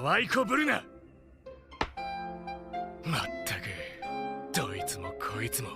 可愛いこぶるな。まったくどいつもこいつも。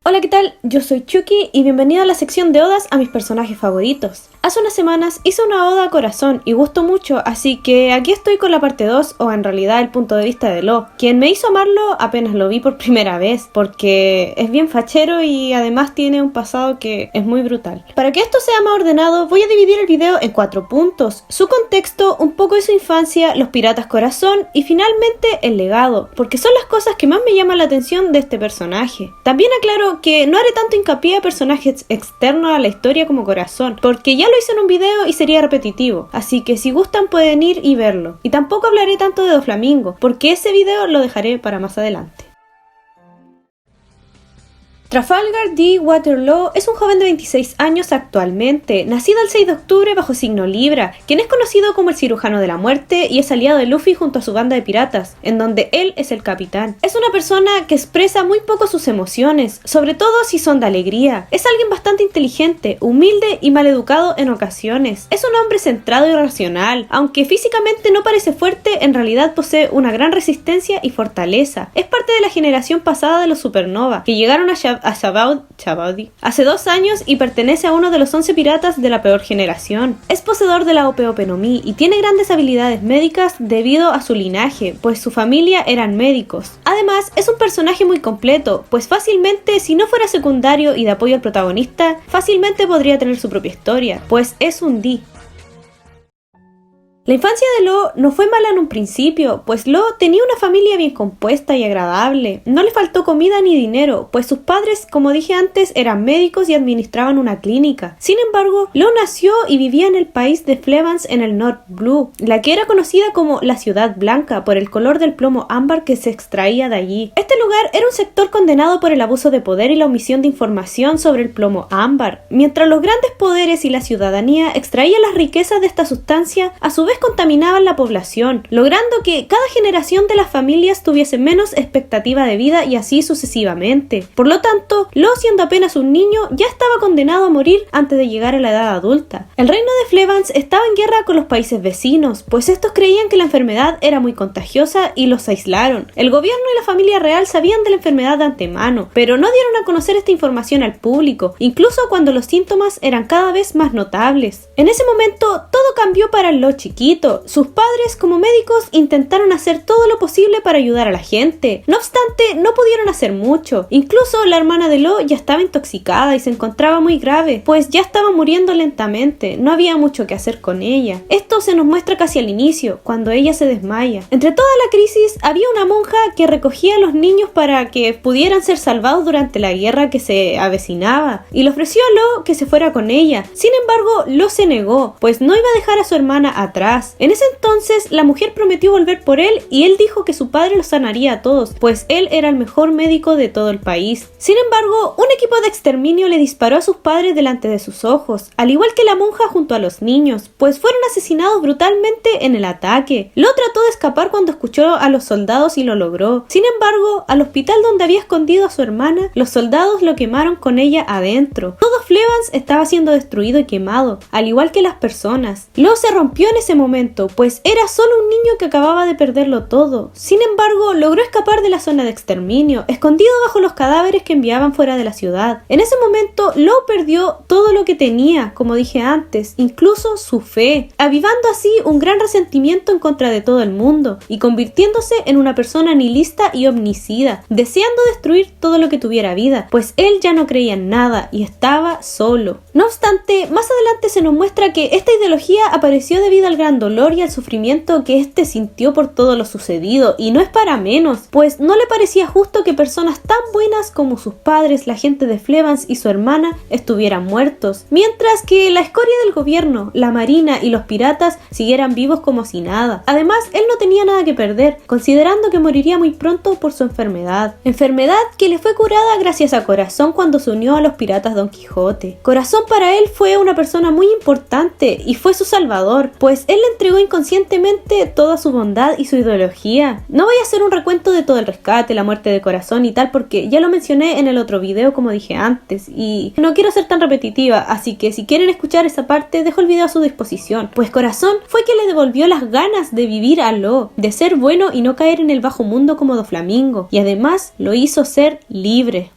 Hola, ¿qué tal? Yo soy Chucky y bienvenido a la sección de odas a mis personajes favoritos. Hace unas semanas hice una oda a Corazón y gustó mucho, así que aquí estoy con la parte 2, o en realidad el punto de vista de Lo, quien me hizo amarlo apenas lo vi por primera vez, porque es bien fachero y además tiene un pasado que es muy brutal. Para que esto sea más ordenado, voy a dividir el video en 4 puntos: su contexto, un poco de su infancia, los piratas Corazón y finalmente el legado, porque son las cosas que más me llaman la atención de este personaje. También aclaro que no haré tanto hincapié a personajes externos a la historia como Corazón, porque ya lo hice en un video y sería repetitivo, así que si gustan pueden ir y verlo. Y tampoco hablaré tanto de Doflamingo, porque ese video lo dejaré para más adelante. Trafalgar D. Waterloo es un joven de 26 años actualmente, nacido el 6 de octubre bajo signo Libra, quien es conocido como el cirujano de la muerte y es aliado de Luffy junto a su banda de piratas, en donde él es el capitán. Es una persona que expresa muy poco sus emociones, sobre todo si son de alegría. Es alguien bastante inteligente, humilde y maleducado en ocasiones. Es un hombre centrado y racional, aunque físicamente no parece fuerte, en realidad posee una gran resistencia y fortaleza. Es parte de la generación pasada de los Supernova, que llegaron a Sabaody hace 2 años y pertenece a uno de los 11 piratas de la peor generación. Es poseedor de la Ope no Mi y tiene grandes habilidades médicas debido a su linaje, pues su familia eran médicos. Además, es un personaje muy completo, pues fácilmente, si no fuera secundario y de apoyo al protagonista, fácilmente podría tener su propia historia, pues es un D. La infancia de Lo no fue mala en un principio, pues Lo tenía una familia bien compuesta y agradable. No le faltó comida ni dinero, pues sus padres, como dije antes, eran médicos y administraban una clínica. Sin embargo, Lo nació y vivía en el país de Flevans en el North Blue, la que era conocida como la Ciudad Blanca por el color del plomo ámbar que se extraía de allí. Este lugar era un sector condenado por el abuso de poder y la omisión de información sobre el plomo ámbar, mientras los grandes poderes y la ciudadanía extraían las riquezas de esta sustancia, a su vez contaminaban la población, logrando que cada generación de las familias tuviese menos expectativa de vida y así sucesivamente. Por lo tanto, Lo, siendo apenas un niño, ya estaba condenado a morir antes de llegar a la edad adulta. El reino de Flevans estaba en guerra con los países vecinos, pues estos creían que la enfermedad era muy contagiosa y los aislaron. El gobierno y la familia real sabían de la enfermedad de antemano, pero no dieron a conocer esta información al público, incluso cuando los síntomas eran cada vez más notables. En ese momento, todo cambió para Lo chiquito. Sus padres, como médicos, intentaron hacer todo lo posible para ayudar a la gente. No obstante, no pudieron hacer mucho. Incluso la hermana de Lo ya estaba intoxicada y se encontraba muy grave, pues ya estaba muriendo lentamente. No había mucho que hacer con ella. Esto se nos muestra casi al inicio, cuando ella se desmaya. Entre toda la crisis, había una monja que recogía a los niños para que pudieran ser salvados durante la guerra que se avecinaba, y le ofreció a Lo que se fuera con ella. Sin embargo, Lo se negó, pues no iba a dejar a su hermana atrás. En ese entonces, la mujer prometió volver por él y él dijo que su padre los sanaría a todos, pues él era el mejor médico de todo el país. Sin embargo, un equipo de exterminio le disparó a sus padres delante de sus ojos, al igual que la monja junto a los niños, pues fueron asesinados brutalmente en el ataque. Lo trató de escapar cuando escuchó a los soldados y lo logró. Sin embargo, al hospital donde había escondido a su hermana, los soldados lo quemaron con ella adentro. Todo Flevans estaba siendo destruido y quemado, al igual que las personas. Lo se rompió en ese momento, pues era solo un niño que acababa de perderlo todo. Sin embargo, logró escapar de la zona de exterminio, escondido bajo los cadáveres que enviaban fuera de la ciudad. En ese momento, Lo perdió todo lo que tenía, como dije antes, incluso su fe, avivando así un gran resentimiento en contra de todo el mundo, y convirtiéndose en una persona nihilista y omnicida, deseando destruir todo lo que tuviera vida, pues él ya no creía en nada y estaba solo. No obstante, más adelante se nos muestra que esta ideología apareció debido al gran dolor y al sufrimiento que éste sintió por todo lo sucedido, y no es para menos, pues no le parecía justo que personas tan buenas como sus padres, la gente de Flevans y su hermana estuvieran muertos, mientras que la escoria del gobierno, la marina y los piratas siguieran vivos como si nada. Además, él no tenía nada que perder, considerando que moriría muy pronto por su enfermedad que le fue curada gracias a Corazón cuando se unió a los piratas Don Quijote. Corazón para él fue una persona muy importante y fue su salvador, pues él le entregó inconscientemente toda su bondad y su ideología. No voy a hacer un recuento de todo el rescate, la muerte de Corazón y tal, porque ya lo mencioné en el otro video, como dije antes, y no quiero ser tan repetitiva, así que si quieren escuchar esa parte, dejo el video a su disposición. Pues Corazón fue quien le devolvió las ganas de vivir a Law, de ser bueno y no caer en el bajo mundo como Doflamingo, y además lo hizo ser libre.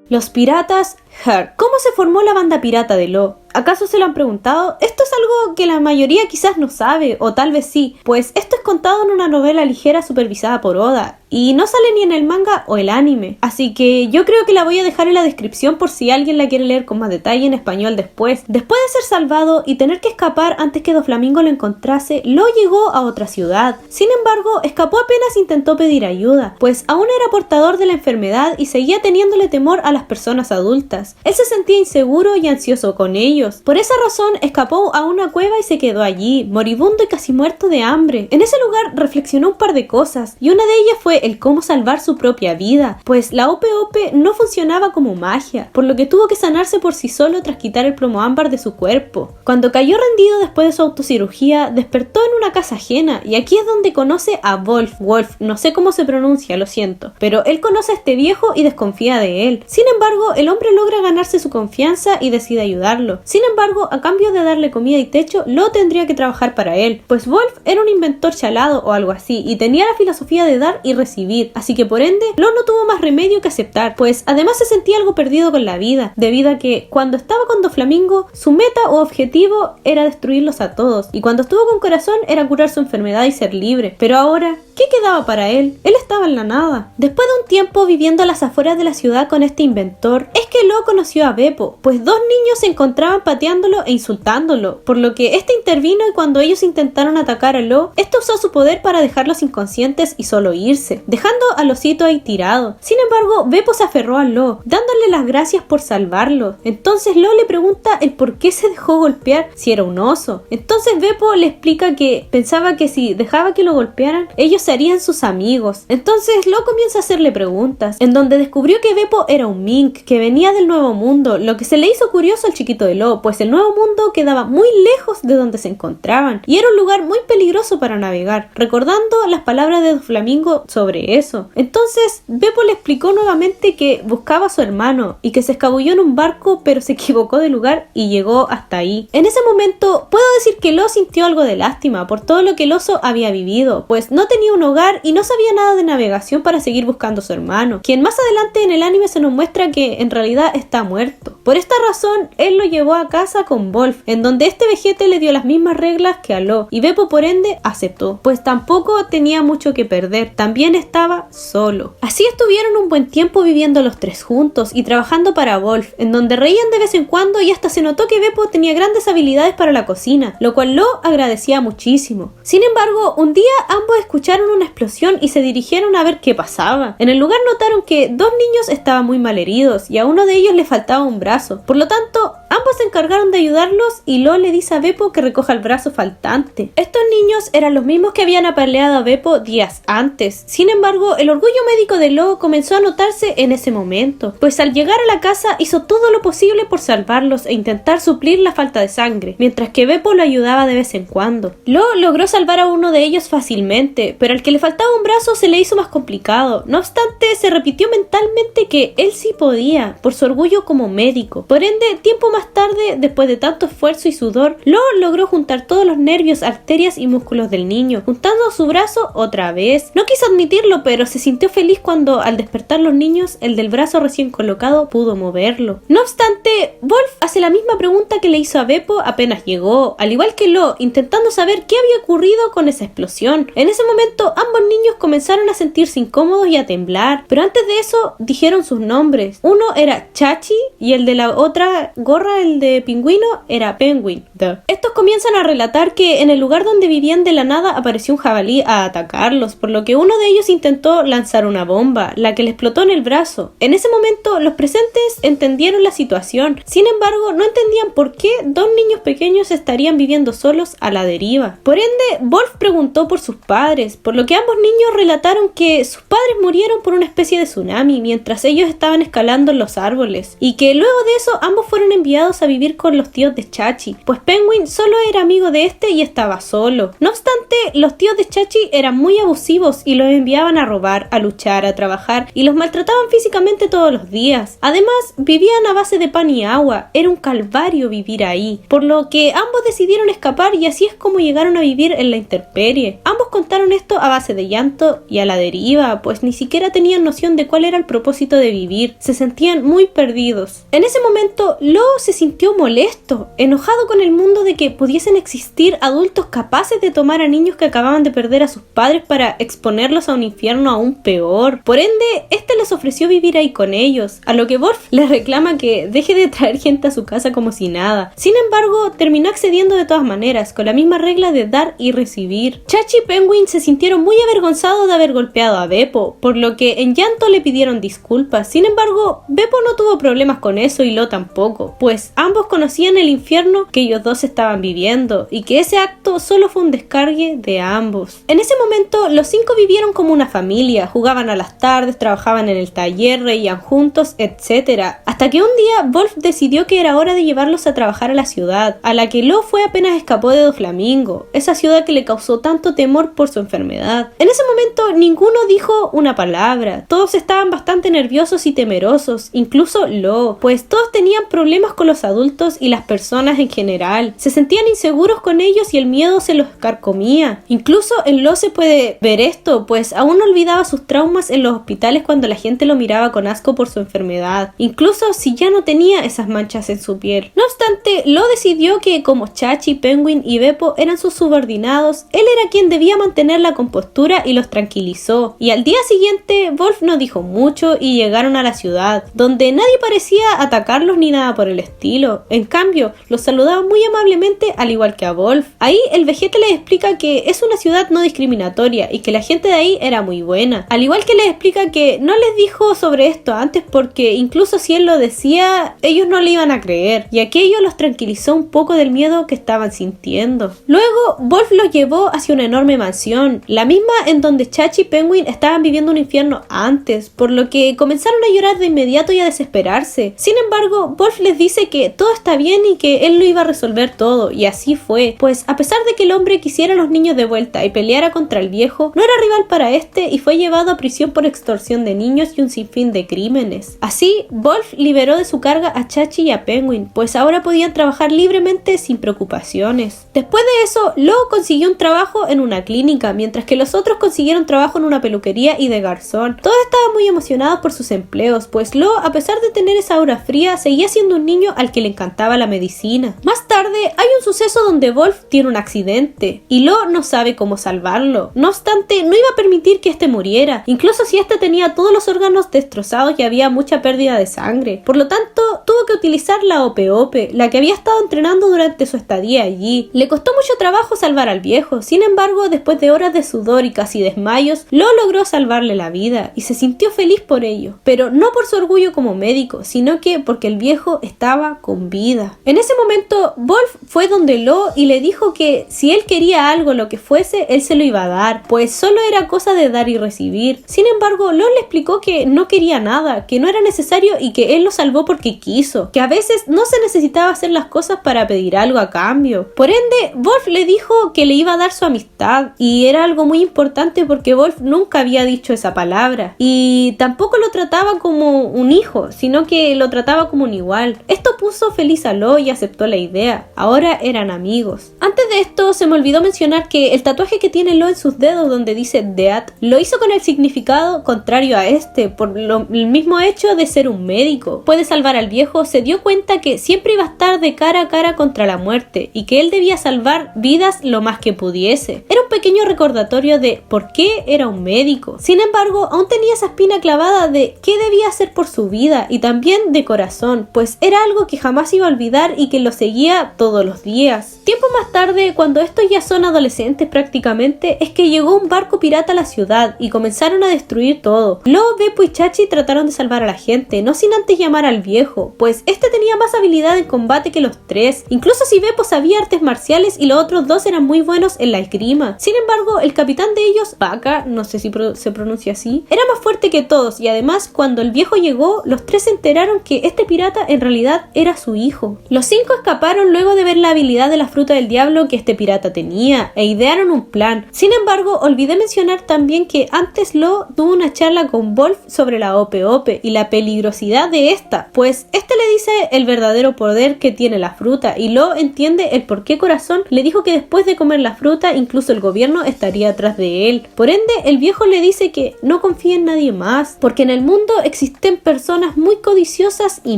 Los piratas Heart. ¿Cómo se formó la banda pirata de Law? ¿Acaso se lo han preguntado? Esto es algo que la mayoría quizás no sabe, o tal vez sí, pues esto es contado en una novela ligera supervisada por Oda, y no sale ni en el manga o el anime, así que yo creo que la voy a dejar en la descripción por si alguien la quiere leer con más detalle en español después. Después de ser salvado y tener que escapar antes que Doflamingo lo encontrase, Law llegó a otra ciudad. Sin embargo, escapó apenas intentó pedir ayuda, pues aún era portador de la enfermedad y seguía teniéndole temor a las personas adultas. Él se sentía inseguro y ansioso con ellos. Por esa razón escapó a una cueva y se quedó allí, moribundo y casi muerto de hambre. En ese lugar reflexionó un par de cosas, y una de ellas fue el cómo salvar su propia vida, pues la Ope Ope no funcionaba como magia, por lo que tuvo que sanarse por sí solo tras quitar el plomo ámbar de su cuerpo. Cuando cayó rendido después de su autocirugía, despertó en una casa ajena, y aquí es donde conoce a Wolf, no sé cómo se pronuncia, lo siento, pero él conoce a este viejo y desconfía de él. Sin embargo, el hombre logra ganarse su confianza y decide ayudarlo. Sin embargo, a cambio de darle comida y techo, Law tendría que trabajar para él, pues Wolf era un inventor chalado o algo así, y tenía la filosofía de dar y recibir, así que por ende, Law no tuvo más remedio que aceptar, pues además se sentía algo perdido con la vida, debido a que cuando estaba con Doflamingo, su meta o objetivo era destruirlos a todos, y cuando estuvo con Corazón era curar su enfermedad y ser libre, pero ahora, ¿qué quedaba para él? Él estaba en la nada. Después de un tiempo viviendo a las afueras de la ciudad con este inventor, es que Law conoció a Beppo, pues dos niños se encontraban pateándolo e insultándolo, por lo que este intervino y cuando ellos intentaron atacar a Law, este usó su poder para dejarlos inconscientes y solo irse, dejando al osito ahí tirado. Sin embargo, Beppo se aferró a Law, dándole las gracias por salvarlo. Entonces Law le pregunta el por qué se dejó golpear si era un oso. Entonces Beppo le explica que pensaba que si dejaba que lo golpearan, ellos serían sus amigos. Entonces Law comienza a hacerle preguntas, en donde descubrió que Beppo era un mink, que venía del Nuevo Mundo, lo que se le hizo curioso al chiquito de Law, pues el Nuevo Mundo quedaba muy lejos de donde se encontraban, y era un lugar muy peligroso para navegar, recordando las palabras de Doflamingo sobre eso. Entonces Beppo le explicó nuevamente que buscaba a su hermano, y que se escabulló en un barco, pero se equivocó de lugar y llegó hasta ahí. En ese momento, puedo decir que Law sintió algo de lástima por todo lo que el oso había vivido, pues no tenía un hogar y no sabía nada de navegación para seguir buscando a su hermano, quien más adelante en el anime se nos muestra que en realidad está muerto. Por esta razón, él lo llevó a casa con Wolf, en donde este vejete le dio las mismas reglas que a Law, y Beppo por ende aceptó, pues tampoco tenía mucho que perder, también estaba solo. Así estuvieron un buen tiempo viviendo los tres juntos y trabajando para Wolf, en donde reían de vez en cuando y hasta se notó que Beppo tenía grandes habilidades para la cocina, lo cual Law agradecía muchísimo. Sin embargo, un día ambos escucharon una explosión y se dirigieron a ver qué pasaba. En el lugar notaron que dos niños estaban muy malheridos y a uno de ellos le faltaba un brazo, por lo tanto ambos se encargaron de ayudarlos y Law le dice a Beppo que recoja el brazo faltante. Estos niños eran los mismos que habían apaleado a Beppo días antes. Sin embargo, el orgullo médico de Law comenzó a notarse en ese momento, pues al llegar a la casa hizo todo lo posible por salvarlos e intentar suplir la falta de sangre, mientras que Beppo lo ayudaba de vez en cuando. Law logró salvar a uno de ellos fácilmente, pero al que le faltaba un brazo se le hizo más complicado. No obstante, se repitió mentalmente que él sí podía, por su orgullo como médico. Por ende, tiempo más tarde, después de tanto esfuerzo y sudor, Law logró juntar todos los nervios, arterias y músculos del niño, juntando su brazo otra vez. No quiso admitirlo, pero se sintió feliz cuando, al despertar los niños, el del brazo recién colocado pudo moverlo. No obstante, Wolf hace la misma pregunta que le hizo a Beppo apenas llegó, al igual que Law, intentando saber qué había ocurrido con esa explosión. En ese momento, ambos niños comenzaron a sentirse incómodos y a temblar, pero antes de eso, dijeron sus nombres. Uno era Chachi y el de la otra gorra, el de pingüino, era Penguin. Estos comienzan a relatar que en el lugar donde vivían de la nada apareció un jabalí a atacarlos, por lo que uno de ellos ellos intentó lanzar una bomba, la que le explotó en el brazo. En ese momento, los presentes entendieron la situación. Sin embargo, no entendían por qué dos niños pequeños estarían viviendo solos a la deriva. Por ende, Wolf preguntó por sus padres, por lo que ambos niños relataron que sus padres murieron por una especie de tsunami mientras ellos estaban escalando en los árboles, y que luego de eso ambos fueron enviados a vivir con los tíos de Chachi, pues Penguin solo era amigo de este y estaba solo. No obstante, los tíos de Chachi eran muy abusivos y los enviaban a robar, a luchar, a trabajar y los maltrataban físicamente todos los días. Además, vivían a base de pan y agua, era un calvario vivir ahí, por lo que ambos decidieron escapar y así es como llegaron a vivir en la intemperie. Ambos contaron esto a base de llanto y a la deriva, pues ni siquiera tenían noción de cuál era el propósito de vivir, se sentían muy perdidos. En ese momento, Lo se sintió molesto, enojado con el mundo de que pudiesen existir adultos capaces de tomar a niños que acababan de perder a sus padres para exponerlos a un infierno aún peor. Por ende, este les ofreció vivir ahí con ellos, a lo que Wolf les reclama que deje de traer gente a su casa como si nada. Sin embargo, terminó accediendo de todas maneras, con la misma regla de dar y recibir. Chachi y Penguin se sintieron muy avergonzados de haber golpeado a Beppo, por lo que en llanto le pidieron disculpas. Sin embargo, Beppo no tuvo problemas con eso y Lo tampoco, pues ambos conocían el infierno que ellos dos estaban viviendo y que ese acto solo fue un descargue de ambos. En ese momento, los cinco vivieron como una familia, jugaban a las tardes, trabajaban en el taller, reían juntos, etc. Hasta que un día Wolf decidió que era hora de llevarlos a trabajar a la ciudad, a la que Lo fue apenas escapó de Doflamingo, esa ciudad que le causó tanto temor por su enfermedad. En ese momento ninguno dijo una palabra, todos estaban bastante nerviosos y temerosos, incluso Lo, pues todos tenían problemas con los adultos y las personas en general, se sentían inseguros con ellos y el miedo se los carcomía. Incluso en Lo se puede ver esto, pues aún no olvidaba sus traumas en los hospitales cuando la gente lo miraba con asco por su enfermedad, incluso si ya no tenía esas manchas en su piel. No obstante, Lo decidió que como Chachi, Penguin y Beppo eran sus subordinados, él era quien debía mantener la compostura y los tranquilizó. Y al día siguiente, Wolf no dijo mucho y llegaron a la ciudad, donde nadie parecía atacarlos ni nada por el estilo. En cambio, los saludaban muy amablemente al igual que a Wolf. Ahí el vejete les explica que es una ciudad no discriminatoria y que la gente de ahí era muy buena. Al igual que les explica que no les dijo sobre esto antes porque incluso si él lo decía, ellos no le iban a creer. Y aquello los tranquilizó un poco del miedo que estaban sintiendo. Luego, Wolf los llevó hacia una enorme mansión, la misma en donde Chachi y Penguin estaban viviendo un infierno antes, por lo que comenzaron a llorar de inmediato y a desesperarse. Sin embargo, Wolf les dice que todo está bien y que él lo iba a resolver todo, y así fue, pues a pesar de que el hombre quisiera a los niños de vuelta y peleara contra el viejo, no era rival para este y fue llevado a prisión por extorsión de niños y un sinfín de crímenes. Así, Wolf liberó de su carga a Chachi y a Penguin, pues ahora podían trabajar libremente sin preocupaciones. Después de eso, Lo consiguió un trabajo en una clínica, mientras que los otros consiguieron trabajo en una peluquería y de garzón. Todos estaban muy emocionados por sus empleos, pues Lo, a pesar de tener esa aura fría, seguía siendo un niño al que le encantaba la medicina. Más tarde, hay un suceso donde Wolf tiene un accidente, y Lo no sabe cómo salvarlo. No obstante, no iba a permitir que este muriera, incluso si este tenía todos los órganos destrozados y había mucha pérdida de sangre. Por lo tanto, tuvo que utilizar la Ope-Ope, la que había estado entrenando durante su estadía allí. Le costó mucho trabajo salvar al viejo, sin embargo, después de horas de sudor y casi desmayos, Lo logró salvarle la vida, y se sintió feliz por ello. Pero no por su orgullo como médico, sino que porque el viejo estaba con vida. En ese momento, Wolf fue donde Lo y le dijo que si él quería algo, lo que fuese, él se lo iba a dar, pues solo era cosa de dar y recibir. Sin embargo, Lo le explicó que no quería nada, que no era necesario y que él lo salvó porque quiso, que a veces no se necesitaba hacer las cosas para pedir algo a cambio. Por ende, Wolf le dijo que le iba a dar su amistad, y era algo muy importante porque Wolf nunca había dicho esa palabra, y tampoco lo trataba como un hijo, sino que lo trataba como un igual. Esto puso feliz a Lo y aceptó la idea. Ahora eran amigos. Antes de esto, se me olvidó mencionar que el tatuaje que tiene Lo en sus dedos donde dice Death, lo hizo con el significado contrario a este, por el mismo hecho de ser un médico. médico puede salvar al viejo, se dio cuenta que siempre iba a estar de cara a cara contra la muerte y que él debía salvar vidas lo más que pudiese. Era un pequeño recordatorio de por qué era un médico. Sin embargo, aún tenía esa espina clavada de qué debía hacer por su vida y también de corazón, pues era algo que jamás iba a olvidar y que lo seguía todos los días. Tiempo más tarde, cuando estos ya son adolescentes prácticamente, es que llegó un barco pirata a la ciudad y comenzaron a destruir todo. Lo, Beppo y Chachi trataron de salvar a la gente, no sin antes llamar al viejo, pues este tenía más habilidad en combate que los tres, incluso si Beppo sabía artes marciales y los otros dos eran muy buenos en la esgrima. Sin embargo, el capitán de ellos, Vaca, no sé si se pronuncia así, era más fuerte que todos y además cuando el viejo llegó, los tres se enteraron que este pirata en realidad era su hijo. Los 5 escaparon luego de ver la habilidad de la fruta del diablo que este pirata tenía e idearon un plan. Sin embargo, olvidé mencionar también que antes Lo tuvo una charla con Wolf sobre la Ope Ope y la peligrosidad de esta, pues este le dice el verdadero poder que tiene la fruta y Lo entiende el por qué Corazón le dijo que después de comer la fruta incluso el gobierno estaría atrás de él. Por ende, el viejo le dice que no confía en nadie más, porque en el mundo existen personas muy codiciosas y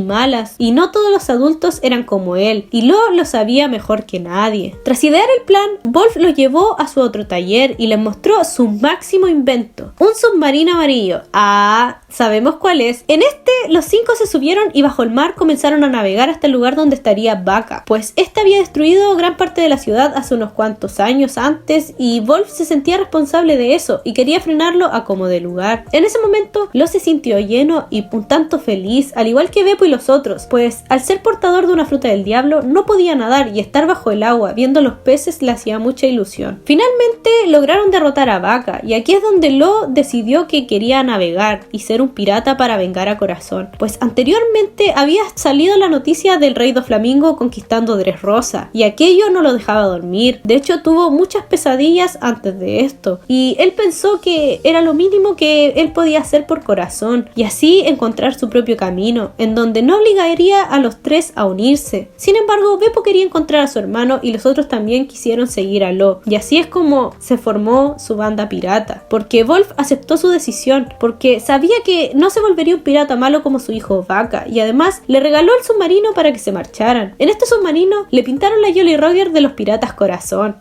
malas, y no todos los adultos eran como él, y lo sabía mejor que nadie. Tras idear el plan, Wolf lo llevó a su otro taller y le mostró su máximo invento, un submarino amarillo. Ah, sabemos cuál es. En este, los 5 se subieron y bajo el mar comenzaron a navegar hasta el lugar donde estaría Vaca, pues este había destruido gran parte de la ciudad hace unos cuantos años antes y Wolf se sentía responsable de eso y quería frenarlo a como de lugar. En ese momento, Lo se sintió lleno y un tanto feliz, al igual que Beppo y los otros, pues al ser portador de una fruta del diablo no podía nadar y estar bajo el agua viendo los peces le hacía mucha ilusión. Finalmente lograron derrotar a Vaca y aquí es donde Lo decidió que quería navegar y ser un pirata para vengar a Corazón, pues anteriormente había salido la noticia del rey Doflamingo conquistando Dressrosa y aquello no lo dejaba dormir. De hecho, tuvo muchas pesadillas antes de esto y él pensó que era lo mínimo que él podía hacer por Corazón y así encontrar su propio camino, en donde no obligaría a los tres a unirse. Sin embargo, Beppo quería encontrar a su hermano y los otros también quisieron seguir a Lo, y así es como se formó su banda pirata, porque Wolf aceptó su decisión, porque sabía que no se volvería un pirata malo como su hijo Vaca, y además le regaló el submarino para que se marcharan. En este submarino le pintaron la Jolly Roger de los piratas Corazón.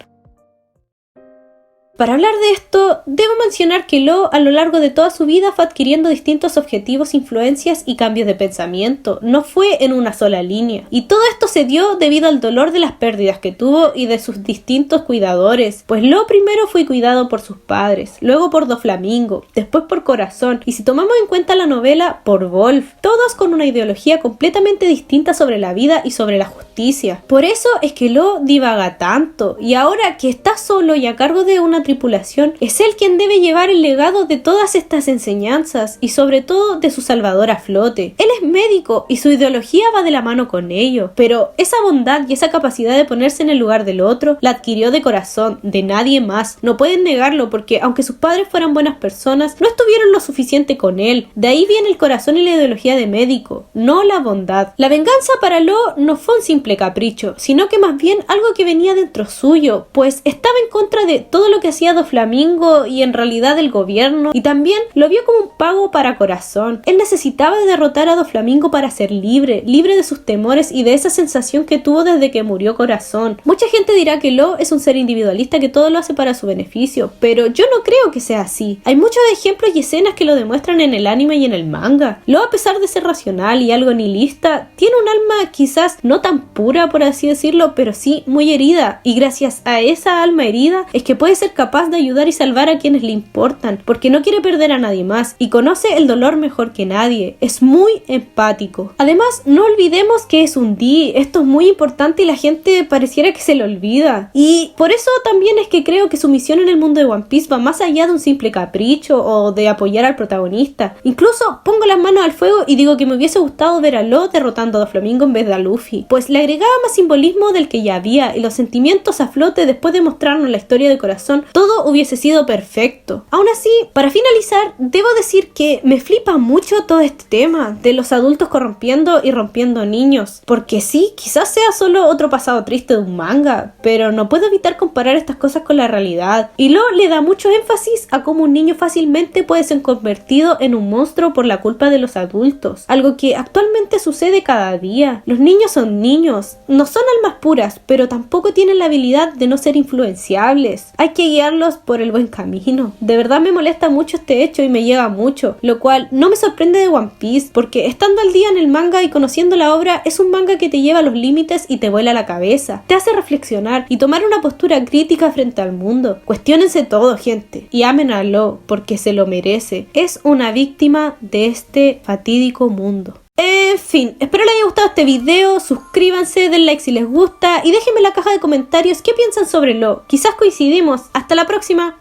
Para hablar de esto, debo mencionar que Lo a lo largo de toda su vida fue adquiriendo distintos objetivos, influencias y cambios de pensamiento, no fue en una sola línea, y todo esto se dio debido al dolor de las pérdidas que tuvo y de sus distintos cuidadores, pues Lo primero fue cuidado por sus padres, luego por Doflamingo, después por Corazón, y si tomamos en cuenta la novela, por Wolf, todos con una ideología completamente distinta sobre la vida y sobre la justicia. Por eso es que Lo divaga tanto, y ahora que está solo y a cargo de una tripulación, es él quien debe llevar el legado de todas estas enseñanzas y sobre todo de su salvador a flote. Él es médico y su ideología va de la mano con ello, pero esa bondad y esa capacidad de ponerse en el lugar del otro la adquirió de Corazón, de nadie más. No pueden negarlo porque aunque sus padres fueran buenas personas, no estuvieron lo suficiente con él. De ahí viene el corazón y la ideología de médico, no la bondad. La venganza para Lo no fue un simple capricho, sino que más bien algo que venía dentro suyo, pues estaba en contra de todo lo que hacía Doflamingo y en realidad el gobierno, y también lo vio como un pago para Corazón. Él necesitaba derrotar a Doflamingo para ser libre de sus temores y de esa sensación que tuvo desde que murió Corazón. Mucha gente dirá que Lo es un ser individualista que todo lo hace para su beneficio, pero yo no creo que sea así. Hay muchos ejemplos y escenas que lo demuestran en el anime y en el manga. Lo, a pesar de ser racional y algo nihilista, tiene un alma quizás no tan pura, por así decirlo, pero sí muy herida, y gracias a esa alma herida es que puede ser capaz de ayudar y salvar a quienes le importan, porque no quiere perder a nadie más y conoce el dolor mejor que nadie. Es muy empático. Además, no olvidemos que es un D. Esto es muy importante y la gente pareciera que se lo olvida. Y por eso también es que creo que su misión en el mundo de One Piece va más allá de un simple capricho o de apoyar al protagonista. Incluso pongo las manos al fuego y digo que me hubiese gustado ver a Lo derrotando a Doflamingo en vez de a Luffy, pues le agregaba más simbolismo del que ya había y los sentimientos a flote después de mostrarnos la historia de Corazón. Todo hubiese sido perfecto. Aún así, para finalizar, debo decir que me flipa mucho todo este tema de los los adultos corrompiendo y rompiendo niños. Porque sí, quizás sea solo otro pasado triste de un manga, pero no puedo evitar comparar estas cosas con la realidad. Y Lo le da mucho énfasis a cómo un niño fácilmente puede ser convertido en un monstruo por la culpa de los adultos, algo que actualmente sucede cada día. Los niños son niños, no son almas puras, pero tampoco tienen la habilidad de no ser influenciables. Hay que guiarlos por el buen camino. De verdad me molesta mucho este hecho y me llega mucho, lo cual no me sorprende de One Piece, porque estando al día en el manga y conociendo la obra, es un manga que te lleva a los límites y te vuela la cabeza, te hace reflexionar y tomar una postura crítica frente al mundo. Cuestiónense todo, gente, y amen a Lo, porque se lo merece. Es una víctima de este fatídico mundo. En fin, espero les haya gustado este video, suscríbanse, den like si les gusta y déjenme en la caja de comentarios qué piensan sobre Lo. Quizás coincidimos. Hasta la próxima.